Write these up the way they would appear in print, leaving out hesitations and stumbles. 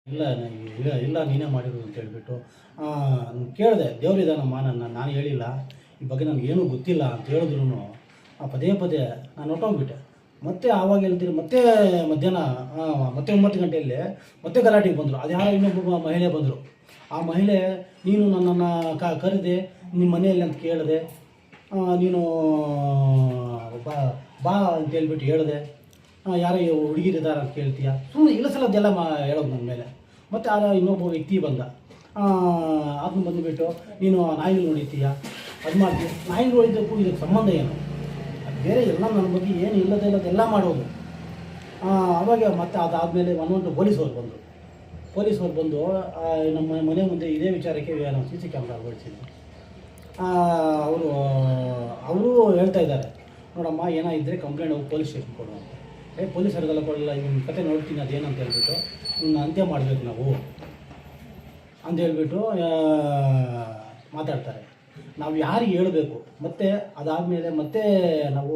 ಇಲ್ಲ ಇಲ್ಲ ಇಲ್ಲ ನೀನೇ ಮಾಡಿರೋದು ಅಂತ ಹೇಳ್ಬಿಟ್ಟು ಕೇಳಿದೆ. ದೇವರಿದ್ದಾನಮ್ಮ, ನಾನು ಹೇಳಿಲ್ಲ, ಈ ಬಗ್ಗೆ ನನಗೇನೂ ಗೊತ್ತಿಲ್ಲ ಅಂತ ಹೇಳಿದ್ರು ಪದೇ ಪದೇ ನಾನು ಹೊಟ್ಟೋಗ್ಬಿಟ್ಟೆ. ಮತ್ತೆ ಆವಾಗ ಹೇಳ್ತೀನಿ, ಮತ್ತೆ ಮಧ್ಯಾಹ್ನ ಮತ್ತೆ 9 ಗಂಟೆಯಲ್ಲಿ ಮತ್ತೆ ಗಲಾಟೆಗೆ ಬಂದರು. ಅದು ಯಾರೋ ಇನ್ನೊಬ್ಬ ಮಹಿಳೆ ಬಂದರು. ಆ ಮಹಿಳೆ, ನೀನು ನನ್ನನ್ನು ಕರೆದೆ ನಿಮ್ಮ ಮನೆಯಲ್ಲಿ ಅಂತ ಕೇಳಿದೆ, ನೀನು ಬಾ ಬಾ ಅಂತ ಹೇಳ್ಬಿಟ್ಟು ಹೇಳಿದೆ, ಯಾರೋ ಹುಡುಗಿರಿದ್ದಾರೆ ಅಂತ ಕೇಳ್ತೀಯ, ಸುಮ್ಮನೆ ಇಲ್ಲ ಸಲದ್ದೆಲ್ಲ ಹೇಳೋದು ನನ್ನ ಮೇಲೆ. ಮತ್ತು ಇನ್ನೊಬ್ಬ ವ್ಯಕ್ತಿ ಬಂದ, ಅದನ್ನು ಬಂದುಬಿಟ್ಟು ನೀನು ನಾಯಿಗಳು ಹೊಡಿತೀಯ, ಅದು ಮಾಡ್ತೀಯ. ನಾಯಿಗಳು ಹೊಡಿದಕ್ಕೂ ಇದಕ್ಕೆ ಸಂಬಂಧ ಏನು? ಅದು ಬೇರೆ ಎಲ್ಲ ನನ್ನ ಬಗ್ಗೆ ಏನು ಇಲ್ಲದೆಲ್ಲ ಮಾಡೋದು. ಅವಾಗ ಮತ್ತೆ ಅದಾದಮೇಲೆ ಪೊಲೀಸವ್ರು ಬಂದು ನಮ್ಮ ಮನೆ ಮುಂದೆ ಇದೇ ವಿಚಾರಕ್ಕೆ ನಾವು CC ಕ್ಯಾಮ್ರಾ ಅಳವಡಿಸಿದ್ವಿ. ಅವರು ಹೇಳ್ತಾ ಇದ್ದಾರೆ, ನೋಡಮ್ಮ ಏನಾಗಿದ್ದರೆ ಕಂಪ್ಲೇಂಟ್ ಹೋಗಿ ಪೊಲೀಸ್ ಸ್ಟೇಷನ್ ಕೊಡು ಅಂತ. ಪೊಲೀಸರಿಗೆಲ್ಲ ಕೊಡಲ್ಲ, ಇವನ ಕತೆ ನೋಡ್ತೀನಿ ಅದೇನಂತ ಹೇಳ್ಬಿಟ್ಟು ಇವನ್ನ ಅಂತ್ಯ ಮಾಡಬೇಕು ನಾವು ಅಂತ ಹೇಳ್ಬಿಟ್ಟು ಮಾತಾಡ್ತಾರೆ. ನಾವು ಯಾರಿಗೆ ಹೇಳಬೇಕು? ಮತ್ತು ಅದಾದಮೇಲೆ ಮತ್ತೆ ನಾವು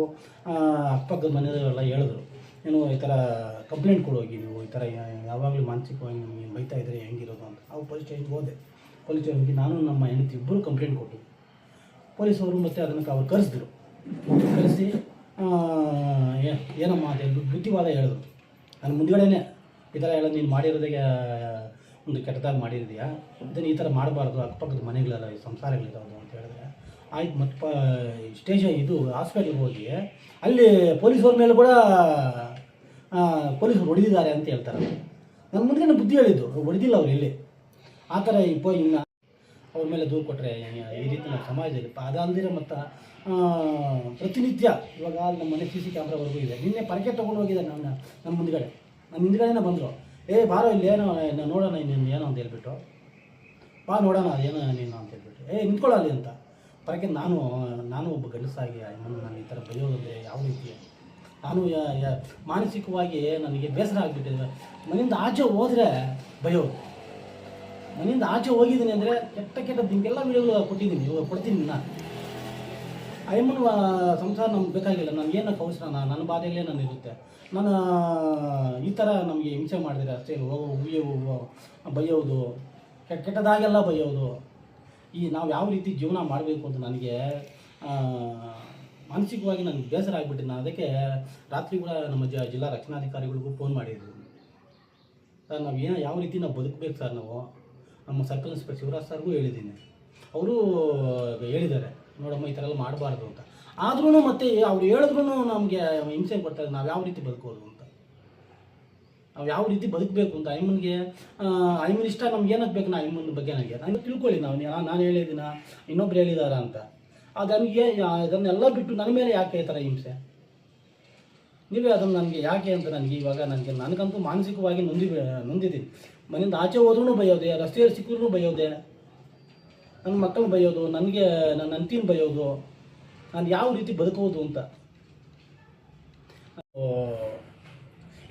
ಅಕ್ಕಪಕ್ಕದ ಮನೆಯವರೆಲ್ಲ ಹೇಳಿದ್ರು, ಏನು ಈ ಥರ ಕಂಪ್ಲೇಂಟ್ ಕೊಡೋಗಿ, ನೀವು ಈ ಥರ ಯಾವಾಗಲೂ ಮಾನಸಿಕವಾಗಿ ನಮಗೆ ಬೈತಾ ಇದ್ದರೆ ಹೆಂಗಿರೋದು ಅಂತ. ನಾವು ಪೊಲೀಸ್ ಸ್ಟೇಷನ್ಗೆ ಹೋದೆ. ಪೊಲೀಸ್ ಸ್ಟೇಷನ್ಗೆ ನಾನು ನಮ್ಮ ಹೆಂಡತಿ ಇಬ್ಬರು ಕಂಪ್ಲೇಂಟ್ ಕೊಟ್ಟು, ಪೊಲೀಸವರು ಮತ್ತು ಅದನ್ನು ಅವ್ರು ಕರೆಸಿ ಏನಮ್ಮ ಅಂತ ಹೇಳ್ಬಿಟ್ಟು ಬುದ್ಧಿವಾದ ಹೇಳಿದ್ರು. ನಾನು ಮುಂದ್ಗಡೆನೇ ಈ ಥರ ಹೇಳೋದು, ನೀನು ಮಾಡಿರೋದಕ್ಕೆ ಒಂದು ಕೆಟ್ಟದಾಗಿ ಮಾಡಿರೋದೆಯಾ, ಇದನ್ನು ಈ ಥರ ಮಾಡಬಾರ್ದು, ಅಕ್ಕಪಕ್ಕದ ಮನೆಗಳೆಲ್ಲ ಸಂಸಾರಗಳಿರೋದು ಅಂತ ಹೇಳಿದ್ರೆ ಆಯ್ತು. ಮತ್ತು ಹಾಸ್ಪಿಟ್ಲಿಗೆ ಹೋಗಿ ಅಲ್ಲಿ ಪೊಲೀಸವ್ರ ಮೇಲೆ ಕೂಡ ಪೊಲೀಸರು ಹೊಡೆದಿದ್ದಾರೆ ಅಂತ ಹೇಳ್ತಾರೆ. ನನ್ನ ಮುಂದೆ ಬುದ್ಧಿ ಹೇಳಿದ್ದು, ಹೊಡೆದಿಲ್ಲ ಅವ್ರು ಇಲ್ಲಿ. ಆ ಥರ ಇನ್ನು ಅವ್ರ ಮೇಲೆ ದೂರು ಕೊಟ್ಟರೆ ಈ ರೀತಿ ನಾವು ಸಮಾಜದಲ್ಲಿ ಅದಾಲ್ದಿರ ಮತ್ತು ಪ್ರತಿನಿತ್ಯ ಇವಾಗ ನಮ್ಮ ಮನೆ CC ಕ್ಯಾಮ್ರಾವರೆಗೂ ಇದೆ. ನಿನ್ನೆ ಪರಕೆ ತೊಗೊಂಡು ಹೋಗಿದೆ ನಮ್ಮ ಹಿಂದ್ಗಡೆನೇ ಬಂದರು, ಬಾರೋ ಇಲ್ಲಿ ಏನೋ ನೋಡೋಣ ನೀನು ಏನೋ ಅಂತ ಹೇಳ್ಬಿಟ್ಟು, ಬಾ ನೋಡೋಣ ಅದೇನೋ ನೀನು ಅಂತ ಹೇಳ್ಬಿಟ್ಟು, ನಿಂತ್ಕೊಳ್ಳಲ್ಲಿ ಅಂತ. ಪರಕೆ ನಾನು ಒಬ್ಬ ಗಂಡಸಾಗಿ ನಾನು ಈ ಥರ ಬೈಯೋದಂದರೆ ಯಾವ ರೀತಿ, ನಾನು ಮಾನಸಿಕವಾಗಿ ನನಗೆ ಬೇಸರ ಆಗಿಬಿಟ್ಟಿದೆ. ಮನೆಯಿಂದ ಆಚೆ ಹೋದರೆ ಬೈಯೋದು, ಮನೆಯಿಂದ ಆಚೆ ಹೋಗಿದ್ದೀನಿ ಅಂದರೆ ಕೆಟ್ಟ ನಿಮಗೆಲ್ಲ ವಿಡಿಯೋಗಳು ಕೊಡ್ತೀನಿ. ನಾನು ಅಯ್ಯಮ್ಮನ ಸಂಸಾರ ನಮ್ಗೆ ಬೇಕಾಗಿಲ್ಲ, ನನಗೇನಕ್ಕೆ ಅವಸರ, ನನ್ನ ಬಾಧೆಯಲ್ಲೇ ನಾನು ಇರುತ್ತೆ. ನಾನು ಈ ಥರ ನಮಗೆ ಹಿಂಸೆ ಮಾಡಿದರೆ ಅಷ್ಟೇ, ಬೈಯೋದು, ಕೆಟ್ಟದಾಗೆಲ್ಲ ಬೈಯೋದು. ನಾವು ಯಾವ ರೀತಿ ಜೀವನ ಮಾಡಬೇಕು ಅಂತ ನನಗೆ ಮಾನಸಿಕವಾಗಿ ನನಗೆ ಬೇಸರ ಆಗಿಬಿಟ್ಟಿದೆ. ನಾನು ಅದಕ್ಕೆ ರಾತ್ರಿ ಕೂಡ ನಮ್ಮ ಜಿಲ್ಲಾ ರಕ್ಷಣಾಧಿಕಾರಿಗಳಿಗೂ ಫೋನ್ ಮಾಡಿದ್ವಿ. ಸರ್, ನಾವು ಯಾವ ರೀತಿ ನಾವು ಬದುಕಬೇಕು ಸರ್, ನಾವು ನಮ್ಮ ಸರ್ಕಲ್ ಇನ್ಸ್ಪೆಕ್ಟರ್ ಶಿವರಾಜ್ ಸರ್ಗೂ ಹೇಳಿದ್ದೀನಿ. ಅವರು ಹೇಳಿದ್ದಾರೆ, ನೋಡಮ್ಮ ಈ ಥರ ಎಲ್ಲ ಮಾಡಬಾರ್ದು ಅಂತ. ಆದ್ರೂ ಮತ್ತೆ ಅವ್ರು ಹೇಳಿದ್ರು ನಮಗೆ ಹಿಂಸೆ ಕೊಡ್ತಾರೆ. ನಾವು ಯಾವ ರೀತಿ ಬದುಕೋದು ಅಂತ, ನಾವು ಯಾವ ರೀತಿ ಬದುಕಬೇಕು ಅಂತ. ಅಯ್ಯಮ್ಮನ ಇಷ್ಟ ನಮ್ಗೆ ಏನಕ್ಕೆ ಬೇಕು? ಅಯ್ಯಮ್ಮನ ಬಗ್ಗೆ ನಾನು ತಿಳ್ಕೊಳ್ಳಿ, ನಾನು ಹೇಳಿದ್ದೀನ, ಇನ್ನೊಬ್ರು ಹೇಳಿದಾರ ಅಂತ. ಅದನ್ನೆಲ್ಲ ಬಿಟ್ಟು ನನ್ನ ಮೇಲೆ ಯಾಕೆ ಈ ಥರ ಹಿಂಸೆ? ನೀವೇ ಅದನ್ನು ನನಗೆ ಯಾಕೆ ಅಂತ ಇವಾಗ ನನಗಂತೂ ಮಾನಸಿಕವಾಗಿ ನೊಂದಿದ್ದೀನಿ. ಮನೆಯಿಂದ ಆಚೆ ಹೋದ್ರೂ ಬೈಯೋದೆ, ರಸ್ತೆಯಲ್ಲಿ ಸಿಕ್ಕಿದ್ರೂ ಬೈಯೋದೆ, ನನ್ನ ಮಕ್ಕಳನ್ನ ಬೈಯೋದು, ನನಗೆ ನನ್ನ ಅಂತಿನ ಬೈಯೋದು. ನಾನು ಯಾವ ರೀತಿ ಬದುಕೋದು ಅಂತ.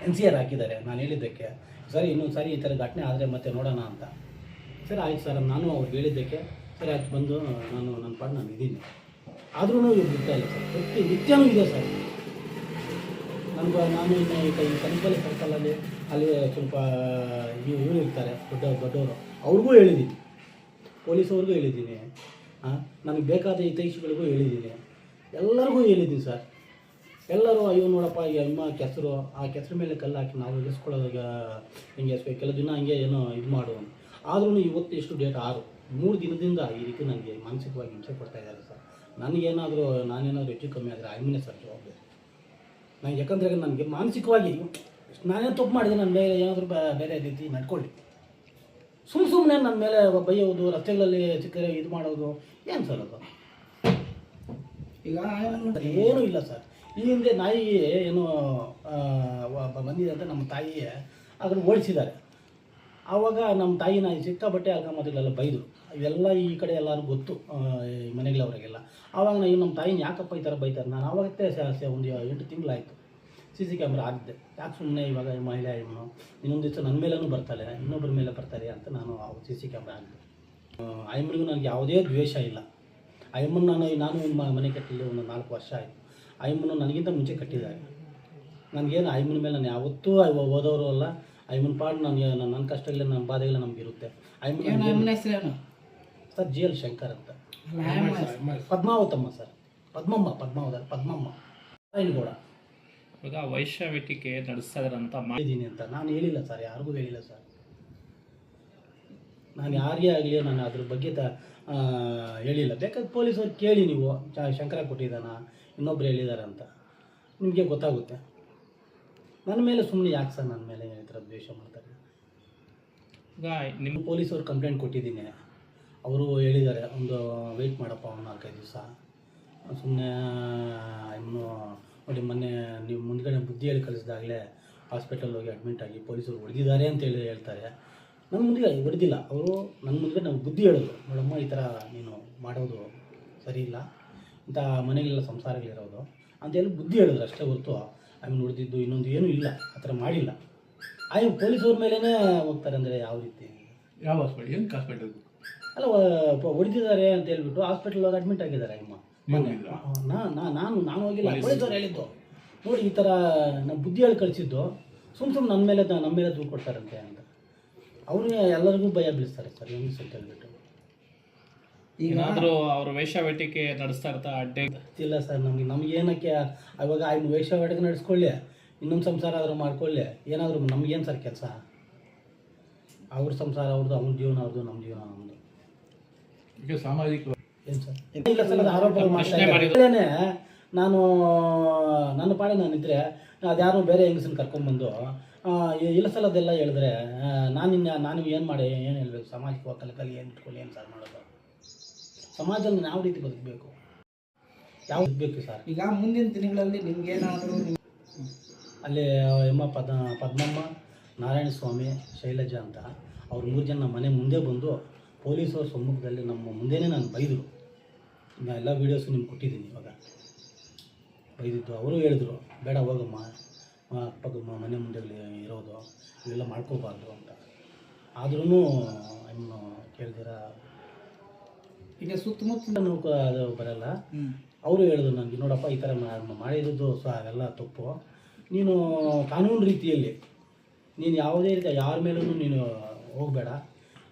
NCR ಹಾಕಿದ್ದಾರೆ ನಾನು ಹೇಳಿದ್ದಕ್ಕೆ. ಸರಿ, ಇನ್ನೊಂದು ಸಾರಿ ಈ ಥರ ಘಟನೆ ಆದರೆ ಮತ್ತೆ ನೋಡೋಣ ಅಂತ. ಸರಿ ಆಯ್ತು ಸರ್, ನಾನು ಅವ್ರಿಗೆ ಹೇಳಿದ್ದಕ್ಕೆ ಸರಿ ಆಯ್ತು ಬಂದು ನನ್ನ ಪಾಡು ನಾನು ಇದ್ದೀನಿ. ಆದ್ರೂ ಇವ್ರು ಬಿಡ್ತಾ ಇಲ್ಲ ಸರ್, ನಿತ್ಯನೂ ಇದೆ ಸರ್. ನಾನು ಈ ಕನಕಲ್ಲಿ ಸರ್ಕಲಲ್ಲಿ ಅಲ್ಲಿ ಸ್ವಲ್ಪ ಇವರು ಇರ್ತಾರೆ ದೊಡ್ಡವರು, ಅವ್ರಿಗೂ ಹೇಳಿದ್ದೀನಿ, ಪೊಲೀಸವ್ರಿಗೂ ಹೇಳಿದ್ದೀನಿ, ನನಗೆ ಬೇಕಾದ ಹಿತೈಷಿಗಳಿಗೂ ಹೇಳಿದ್ದೀನಿ, ಎಲ್ಲರಿಗೂ ಹೇಳಿದ್ದೀನಿ ಸರ್. ಎಲ್ಲರೂ ಅಯ್ಯೋ ನೋಡಪ್ಪ ಈ ಅಮ್ಮ ಕೆಸರು, ಆ ಕೆಸರು ಮೇಲೆ ಕಲ್ಲು ಹಾಕಿ ನಾವು ಇಳಿಸ್ಕೊಳ್ಳೋದಾಗ ಹಿಂಗೆ ಕೆಲವು ದಿನ ಹಂಗೆ ಏನೋ ಇದು ಮಾಡು. ಆದ್ರೂ ಇವತ್ತು ಎಷ್ಟು ಡೇಟ್ 3 ದಿನದಿಂದ ಈ ರೀತಿ ನನಗೆ ಮಾನಸಿಕವಾಗಿ ಹಿಂಸೆ ಕೊಡ್ತಾ ಇದ್ದಾರೆ ಸರ್. ನಾನೇನಾದರೂ ಹೆಚ್ಚು ಕಮ್ಮಿ ಆದರೆ ಅಯ್ಯಮ್ಮನೇ ಸರ್ ಜವಾಬ್ದಾರಿ. ನನಗೆ ಯಾಕಂದರೆ ನನಗೆ ಮಾನಸಿಕವಾಗಿ ನಾನೇನು ತಪ್ಪು ಮಾಡಿದೆ, ನನ್ನ ಮೇಲೆ ಏನಾದರೂ ಬೇರೆ ರೀತಿ ನಡ್ಕೊಳ್ಳಿ. ಸುಮ್ಮನೆ ನನ್ನ ಮೇಲೆ ಬೈಯೋದು, ರಸ್ತೆಗಳಲ್ಲಿ ಸಿಕ್ಕರೆ ಇದು ಮಾಡೋದು ಏನು ಸರ್ ಅದು? ಈಗ ಏನೂ ಇಲ್ಲ ಸರ್. ಈ ಹಿಂದೆ ನಾಯಿ ಏನು ಬಂದಿದೆ ಅಂತ ನಮ್ಮ ತಾಯಿಯೇ ಅದನ್ನು ಓಡಿಸಿದ್ದಾರೆ. ಆವಾಗ ನಮ್ಮ ತಾಯಿ ನಾಯಿ ಸಿಕ್ಕಾಬಟ್ಟೆ ಮೊದಲೆಲ್ಲ ಬೈದರು. ಇವೆಲ್ಲ ಈ ಕಡೆ ಎಲ್ಲರೂ ಗೊತ್ತು, ಮನೆಗಳವರಿಗೆಲ್ಲ. ಆವಾಗ ನಮ್ಮ ತಾಯಿನ ಯಾಕಪ್ಪ ಈ ಥರ ಬೈತಾರೆ? ನಾನು ಆವಾಗತ್ತೆ ಒಂದು 8 ತಿಂಗಳಾಯಿತು CC ಕ್ಯಾಮ್ರಾ ಆಗಿದ್ದೆ. ಯಾಕೆ ಸುಮ್ಮನೆ ಇವಾಗ ಮಹಿಳೆ ಇನ್ನೊಂದು ದಿವಸ ನನ್ನ ಮೇಲೂ ಬರ್ತಾಳೆ, ಇನ್ನೊಬ್ಬರ ಮೇಲೆ ಬರ್ತಾರೆ ಅಂತ ನಾನು CC ಕ್ಯಾಮ್ರಾ ಆಗಿದ್ದೆ. ಅಯ್ಯಮ್ಮನಿಗೂ ನನಗೆ ಯಾವುದೇ ದ್ವೇಷ ಇಲ್ಲ. ಅಯ್ಯಮ್ಮನ ನಾನು ಮನೆ ಕಟ್ಟಿಲ್ಲ ಒಂದು 4 ವರ್ಷ ಆಯಿತು. ಅಯ್ಯಮ್ಮನ ನನಗಿಂತ ಮುಂಚೆ ಕಟ್ಟಿದ್ದಾರೆ. ನನಗೇನು ಅಯ್ಯಮ್ಮನ ಮೇಲೆ ನಾನು ಯಾವತ್ತೂ ಓದೋರು ಅಲ್ಲ, ಐಮನ್ ಪಾಡು ನನ್ನ ಕಷ್ಟಗಳೇ ನನ್ನ ಬಾಧೆಗಳೇ ನಮಗಿರುತ್ತೆ. ಅಮ್ಮನ ಹೆಸರೇನು ಸರ್ ಜಿ ಎಲ್ ಶಂಕರ್ ಅಂತ. ಪದ್ಮಾವತಮ್ಮ ಸರ್, ಪದ್ಮಮ್ಮ ಕೂಡ ಇವಾಗ ವೈಶ್ಯವೇಟಿಕೆ ನಡೆಸ್ತಾ ಇದ್ದಾರಂತ ಮಾಡಿದ್ದೀನಿ ಅಂತ ನಾನು ಹೇಳಿಲ್ಲ ಸರ್, ಯಾರಿಗೂ ಹೇಳಿಲ್ಲ ಸರ್. ನಾನು ಯಾರಿಗೇ ಆಗಲಿ ನಾನು ಅದ್ರ ಬಗ್ಗೆ ಹೇಳಿಲ್ಲ. ಬೇಕಾದ್ರೆ ಪೊಲೀಸವ್ರು ಕೇಳಿ ನೀವು ಶಂಕರ ಕೊಟ್ಟಿದ್ದಾನ ಇನ್ನೊಬ್ರು ಹೇಳಿದ್ದಾರೆ ಅಂತ ನಿಮಗೆ ಗೊತ್ತಾಗುತ್ತೆ. ನನ್ನ ಮೇಲೆ ಸುಮ್ಮನೆ ಯಾಕೆ ಸರ್ ನನ್ನ ಮೇಲೆ ಈ ಥರ ದ್ವೇಷ ಮಾಡ್ತಾರೆ? ಈಗ ನಿಮ್ಮ ಪೊಲೀಸವ್ರು ಕಂಪ್ಲೇಂಟ್ ಕೊಟ್ಟಿದ್ದೀನಿ, ಅವರು ಹೇಳಿದ್ದಾರೆ ಒಂದು ವೆಯ್ಟ್ ಮಾಡಪ್ಪ ಒಂದು 4-5 ದಿವಸ. ಸುಮ್ಮನೆ ಇನ್ನು ನೋಡಿ ಮೊನ್ನೆ ನೀವು ಮುಂದ್ಗಡೆ ಬುದ್ಧಿ ಹೇಳಿ ಕಳಿಸಿದಾಗಲೇ ಹಾಸ್ಪಿಟಲ್ ಹೋಗಿ ಅಡ್ಮಿಂಟ್ ಆಗಿ ಪೊಲೀಸರು ಹೊಡೆದಿದ್ದಾರೆ ಅಂತೇಳಿ ಹೇಳ್ತಾರೆ. ನನ್ನ ಮುಂದೆ ಹೊಡೆದಿಲ್ಲ, ಅವರು ನನ್ನ ಮುಂದೆ ನಾವು ಬುದ್ಧಿ ಹೇಳಿದ್ರು, ನೋಡಮ್ಮ ಈ ಥರ ನೀನು ಮಾಡೋದು ಸರಿ ಇಲ್ಲ ಇಂಥ ಮನೆಗಳೆಲ್ಲ ಸಂಸಾರಗಳಿರೋದು ಅಂತೇಳಿ ಬುದ್ಧಿ ಹೇಳಿದ್ರು ಅಷ್ಟೇ ಹೊರತು ಆಮೇಲೆ ಹೊಡೆದಿದ್ದು ಇನ್ನೊಂದು ಏನೂ ಇಲ್ಲ, ಆ ಥರ ಮಾಡಿಲ್ಲ. ಪೊಲೀಸವ್ರ ಮೇಲೇ ಹೋಗ್ತಾರೆ ಅಂದರೆ ಯಾವ ರೀತಿ? ಯಾವ ಹಾಸ್ಪಿಟಲ್? ಏನು ಹಾಸ್ಪಿಟಲ್? ಅಲ್ಲ ಹೊಡೆದಿದ್ದಾರೆ ಅಂತ ಹೇಳ್ಬಿಟ್ಟು ಹಾಸ್ಪಿಟಲ್ ಹೋಗಿ ಅಡ್ಮಿಟ್ ಆಗಿದ್ದಾರೆ ಅಮ್ಮ. ನಾನು ಹೋಗಿಲ್ಲ, ಪೊಲೀಸವ್ರು ಹೇಳಿದ್ದು ನೋಡಿ ಈ ಥರ ನಾವು ಬುದ್ಧಿ ಹೇಳಿ ಕಳಿಸಿದ್ದು, ಸುಮ್ಮನೆ ನಮ್ಮ ಮೇಲೆ ದೂರು ಕೊಡ್ತಾರಂತೆ ಅಂತ ಅವರು ಎಲ್ಲರಿಗೂ ಭಯ ಬೀಳಿಸ್ತಾರೆ ಸರ್ ಹೆಂಗೆ ಅಂತ ಹೇಳ್ಬಿಟ್ಟು. ಏನಾದರೂ ಅವರು ವೇಶ್ಯಾವೇಟಿಕೆ ನಡೆಸ್ತಾ ಇರ್ತಾ ಅಡ್ಡೆ ಇಲ್ಲ ಸರ್, ನಮಗೇನಕ್ಕೆ ಅವಾಗ ವೇಶ್ಯಾವೇಟಿಕೆ ನಡೆಸ್ಕೊಳ್ಳಿ, ಇನ್ನೊಂದು ಸಂಸಾರ ಆದರೂ ಮಾಡ್ಕೊಳ್ಳಿ, ಏನಾದರೂ ನಮಗೇನು ಸರ್ ಕೆಲಸ? ಅವ್ರ ಸಂಸಾರ ಅವ್ರದ್ದು, ಅವ್ನ ಜೀವನ ಅವ್ರದ್ದು, ನಮ್ಮ ಜೀವನ ನಮ್ಮದು. ಈಗ ಸಾಮಾಜಿಕ ಏನು ಸರ್? ಇಲ್ಲ ಸರ್, ಅದು ಆರೋಪಗಳು ಮಾಡ್ತಾ ನಾನು ನನ್ನ ಪಾಡಿ ನಾನಿದ್ರೆ ಅದ್ಯಾರು ಬೇರೆ ಹೆಂಗಸನ್ನು ಕರ್ಕೊಂಡ್ಬಂದು ಇಲ್ಲ ಸಲ ಅದೆಲ್ಲ ಹೇಳಿದ್ರೆ ನಾನು ಏನು ಮಾಡಿ ಏನು ಹೇಳ್ಬೇಕು? ಸಾಮಾಜಿಕ ಕಲಿ ಏನು ಇಟ್ಕೊಳ್ಳಿ ಏನು ಸರ್ ಮಾಡೋದು? ಸಮಾಜದಲ್ಲಿ ಯಾವ ರೀತಿ ಬದುಕಬೇಕು, ಯಾವ ಬದುಕಬೇಕು ಸರ್? ಈಗ ಮುಂದಿನ ದಿನಗಳಲ್ಲಿ ನಿಮ್ಗೇನಾದರೂ ಅಲ್ಲಿ ಪದ್ಮಮ್ಮ, ನಾರಾಯಣ ಸ್ವಾಮಿ, ಶೈಲಜಾ ಅಂತ ಅವ್ರು 3 ಜನ ನಮ್ಮ ಮನೆ ಮುಂದೆ ಬಂದು ಪೊಲೀಸವ್ರ ಸಮ್ಮುಖದಲ್ಲಿ ನಮ್ಮ ಮುಂದೆನೇ ನಾನು ಬೈದರು. ಈಗ ಎಲ್ಲ ವೀಡಿಯೋಸು ನಿಮ್ಗೆ ಕೊಟ್ಟಿದ್ದೀನಿ. ಇವಾಗ ಬೈದಿದ್ದು ಅವರು ಹೇಳಿದ್ರು, ಬೇಡ ಹೋಗಮ್ಮ, ಅಪ್ಪಗ ಮನೆ ಮುಂದೆ ಇರೋದು ಇವೆಲ್ಲ ಮಾಡ್ಕೋಬಾರ್ದು ಅಂತ. ಆದ್ರೂ ಇನ್ನು ಕೇಳ್ದಿರ ಈಗ ಸುತ್ತಮುತ್ತ ಅದು ಬರಲ್ಲ. ಅವರು ಹೇಳಿದ್ರು ನನಗೆ, ನೋಡಪ್ಪ ಈ ಥರ ಮಾಡಿರೋದು ಅವೆಲ್ಲ ತಪ್ಪು, ನೀನು ಕಾನೂನು ರೀತಿಯಲ್ಲಿ ನೀನು ಯಾವುದೇ ರೀತಿ ಯಾರ ಮೇಲೂ ನೀನು ಹೋಗಬೇಡ,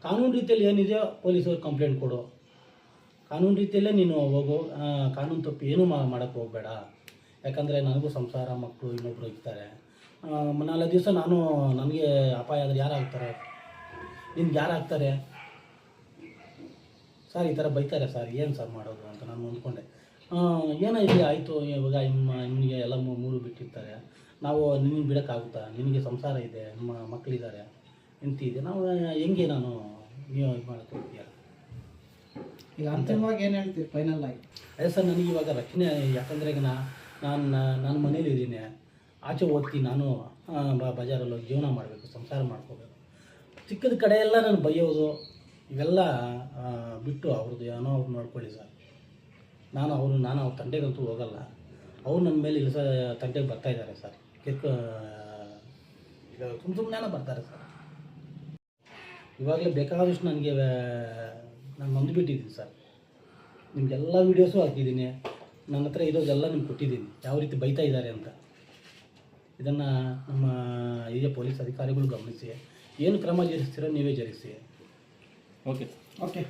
ಕಾನೂನು ರೀತಿಯಲ್ಲಿ ಏನಿದೆಯೋ ಪೊಲೀಸವ್ರಿಗೆ ಕಂಪ್ಲೇಂಟ್ ಕೊಡು, ಕಾನೂನು ರೀತಿಯಲ್ಲೇ ನೀನು ಹೋಗು, ಕಾನೂನು ತಪ್ಪು ಏನೂ ಮಾಡೋಕ್ಕೆ ಹೋಗಬೇಡ. ಯಾಕಂದರೆ ನನಗೂ ಸಂಸಾರ, ಮಕ್ಕಳು ಇನ್ನೊಬ್ಬರು ಇರ್ತಾರೆ. 4 ದಿವಸ ನನಗೆ ಅಪಾಯ ಆದರೆ ಯಾರು ಆಗ್ತಾರೆ? ನಿನ್ಗೆ ಯಾರು ಆಗ್ತಾರೆ ಸರ್? ಈ ಥರ ಬೈತಾರೆ ಸರ್, ಏನು ಸರ್ ಮಾಡೋದು ಅಂತ ನಾನು ಅಂದ್ಕೊಂಡೆ. ಏನೋ ಇಲ್ಲಿ ಆಯಿತು, ಇವಾಗ ನಿಮಗೆ ಎಲ್ಲ 3 ಬಿಟ್ಟಿರ್ತಾರೆ, ನಾವು ನಿನ್ನ ಬಿಡೋಕ್ಕಾಗುತ್ತಾ? ನಿನಗೆ ಸಂಸಾರ ಇದೆ, ನಮ್ಮ ಮಕ್ಕಳಿದ್ದಾರೆ, ಹೆಂಡತಿ ಇದೆ, ನಾವು ಹೆಂಗೆ ನಾನು ನೀವು ಇದು ಮಾಡೋಕ್ಕೆ ಹೋಗ್ತೀಯ? ಈಗ ಅಂತಿಮವಾಗಿ ಏನು ಹೇಳ್ತೀರಿ ಫೈನಲ್ ಆಗಿ? ಅದೇ ಸರ್, ನನಗೆ ಇವಾಗ ರಕ್ಷಣೆ, ಯಾಕಂದರೆ ಈಗ ನಾನು ಮನೇಲಿ ಇದ್ದೀನಿ, ಆಚೆ ಹೋಗ್ತೀನಿ, ನಾನು ಬಜಾರಲ್ಲಿ ಹೋಗಿ ಜೀವನ ಮಾಡಬೇಕು, ಸಂಸಾರ ಮಾಡ್ಕೋಬೇಕು. ಚಿಕ್ಕದ ಕಡೆ ಎಲ್ಲ ನಾನು ಬೈಯೋದು ಇವೆಲ್ಲ ಬಿಟ್ಟು ಅವ್ರದ್ದು ಏನೋ ಅವ್ರು ನೋಡ್ಕೊಳ್ಳಿ ಸರ್. ನಾನು ಅವ್ರ ತಂಟೆಗಂತೂ ಹೋಗಲ್ಲ. ಅವ್ರು ನನ್ನ ಮೇಲೆ ಇಳಿಸ ತಂಟೆಗೆ ಬರ್ತಾಯಿದ್ದಾರೆ ಸರ್, ಸುಮ್ಮನೆ ಬರ್ತಾರೆ ಸರ್. ಇವಾಗಲೇ ಬೇಕಾದಷ್ಟು ನನಗೆ ನಾನು ನೊಂದುಬಿಟ್ಟಿದ್ದೀನಿ ಸರ್. ನಿಮಗೆಲ್ಲ ವೀಡಿಯೋಸು ಹಾಕಿದ್ದೀನಿ, ನನ್ನ ಹತ್ರ ಇರೋದೆಲ್ಲ ನಿಮ್ಗೆ ಕೊಟ್ಟಿದ್ದೀನಿ, ಯಾವ ರೀತಿ ಬೈತಾ ಇದ್ದಾರೆ ಅಂತ. ಇದನ್ನು ನಮ್ಮ ಹಿರಿಯ ಪೊಲೀಸ್ ಅಧಿಕಾರಿಗಳು ಗಮನಿಸಿ, ಏನು ಕ್ರಮ ಜರುಗಿಸ್ತೀರೋ ನೀವೇ ಜರುಗಿಸಿ. Okay okay.